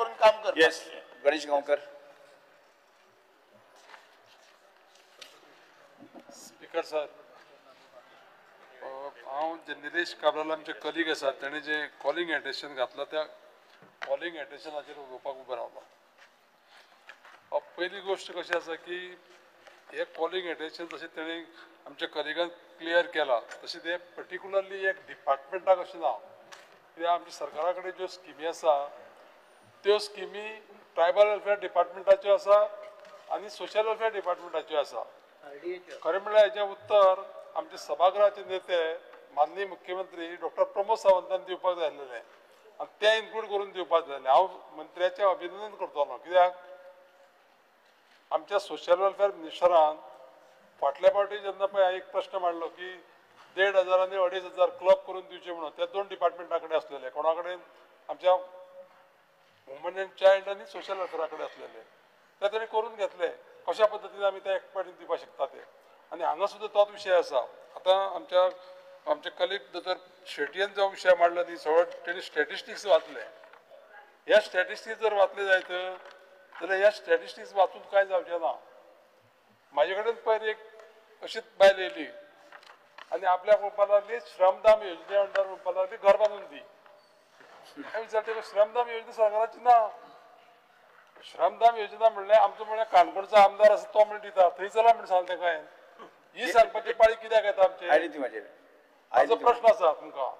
करून काम करता. Yes, Ganesh Gaonkar. Speaker sir, हांव जे निलेश काब्राल आमचे कलीग आसात तेणे जे कॉलिंग एटेन्शन घातला त्या कॉलिंग एटेन्शनाचेर उलोवपाक उबो रावलो. पयली गोश्ट कशी आसा की हे कॉलिंग एटेन्शन जशें तेणी आमच्या कलिगान क्लियर केला तशें ते पर्टिक्युलरली एक डिपार्टमेंटाक अशें ना. कित्याक आमच्या सरकारा कडेन ज्यो स्किमी आसा त्यो स्किमी ट्रायबल वेलफेअर डिपार्टमेंटाच्यो आसा आनी सोशल वेलफेअर डिपार्टमेंटाच्यो आसा. खरें म्हणल्यार हेचें उत्तर आमचे सभागृहाचे नेते माननीय मुख्यमंत्री डॉक्टर प्रमोद सावंतान दिवपाक जाय आसलेलें आनी तें इन्क्लूड करून दिवपाक जाय. हांव मंत्र्याचें अभिनंदन करतलो कित्याक आमच्या सोशल वेलफेअर मिनिस्टरान फाटल्या फावटी जेन्ना पळय हांवें एक प्रश्न मांडलो की 1,500 आनी 2,500 क्लब करून दिवचे म्हणून ते 2 डिपार्टमेंटा कडेन आसलेले. कोणा कडेन आमच्या वुमन एंड चायल्ड आनी सोशल वेलफेअरा कडेन आसलेले. ते तेणी करून घेतले. कशा पद्दतीन आमी ते एक पावटी दिवपाक शकता ते. आनी हांगा सुद्दां तोच विशय आसा. आतां आमचे कलीग दोतोर शेटयेन जो विशय मांडलो न्ही सगळो तेणी स्टॅटिस्टिक्स वाचले. ह्या स्टॅटिस्टिक्स जर वाचले जायत जाल्यार ह्या स्टॅटिस्टिक्स वाचून कांय जावचें ना. म्हाजे कडेन पयर एक अशीच बायल येयली आनी आपल्याक म्हणपाक लागली श्रमदान योजने अंडर म्हणपाक लागली घर बांदून दी. हांवें विचारलें श्रमदान योजना सरकाराची ना. श्रमदान योजना म्हणल्यार आमचो म्हळ्यार काणकोणचो आमदार आसा तो म्हण दिता थंय चला म्हण सांगलें तेका हांवें. ही सांगपाची पाळी कित्याक येता आमचे? म्हजो प्रश्न आसा तुमकां.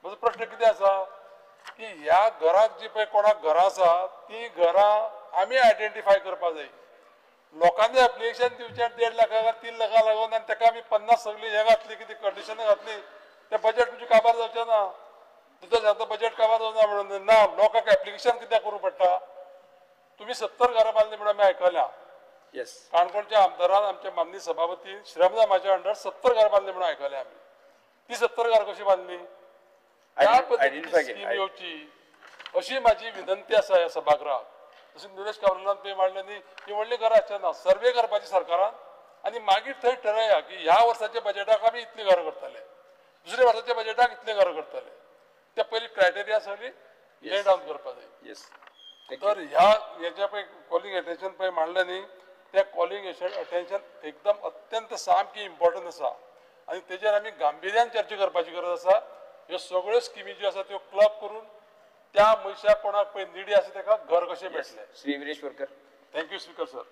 म्हजो प्रश्न कितें आसा की ह्या घराक जी पळय कोणाक घरां आसा ती घरां आमी आयडेंटिफाय करपाक जाय. लोकांनी एप्लिकेशन दिवचें 1.5 लाखा काय 3 लाखा लागून आनी ताका आमी 50 सगळी हें घातली कितें कंडिशनां घातली तें बजेट तुमचें काबार जावचें ना. तुजो सांगता बजेट काबार जावना म्हणून ना. लोकांक एप्लिकेशन कित्याक करूं पडटा? तुम्ही 70 घरां बांदली म्हणून आमी आयकल्या. काणकोणच्या आमदारान आमच्या माननीय सभापती श्रमदानाच्या अंडर 70 घरां बांदली म्हणून आयकल्या आमी. ती 70 घरां कशी बांदली? त्या पद्दतीची स्कीम येवची अशी म्हाजी विनंती आसा ह्या सभागृहाक. जशें निलेश काब्रालान पळय मांडलें न्ही ही व्हडली घरां आसचें ना. सर्वे करपाची सरकारान आनी मागीर थंय ठरया की ह्या वर्साच्या बजेटाक आमी इतलीं घरां करतले, दुसऱ्या वर्साच्या बजेटाक इतलीं घरां करतले. ते पयलीं क्रायटेरिया सगळी ले डावन करपाक जाय. तर हेच्या पळय कॉलिंग एटेन्शन पळय मांडलें न्ही तें कॉलिंग एटेन्शन एकदम अत्यंत सामकी इम्पॉर्टंट आसा आनी तेजेर आमी गांभिर्यान चर्चा करपाची गरज आसा. ह्यो सगळ्यो स्किमी ज्यो आसा त्यो क्लब करून त्या मनशाक कोणाक पळय निडी आसा ताका घर कशें मेळटलें. Shri Viresh वरकर. Thank you speaker sir.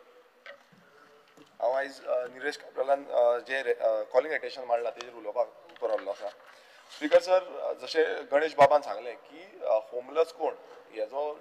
हांव आयज निलेश काब्रालान जे कॉलिंग एटेन्शन मांडला तेजेर उलोवपाक उबो रावल्लो आसा. स्पीकर सर, जशें गणेश बाबान सांगलें की होमलेस कोण हेजो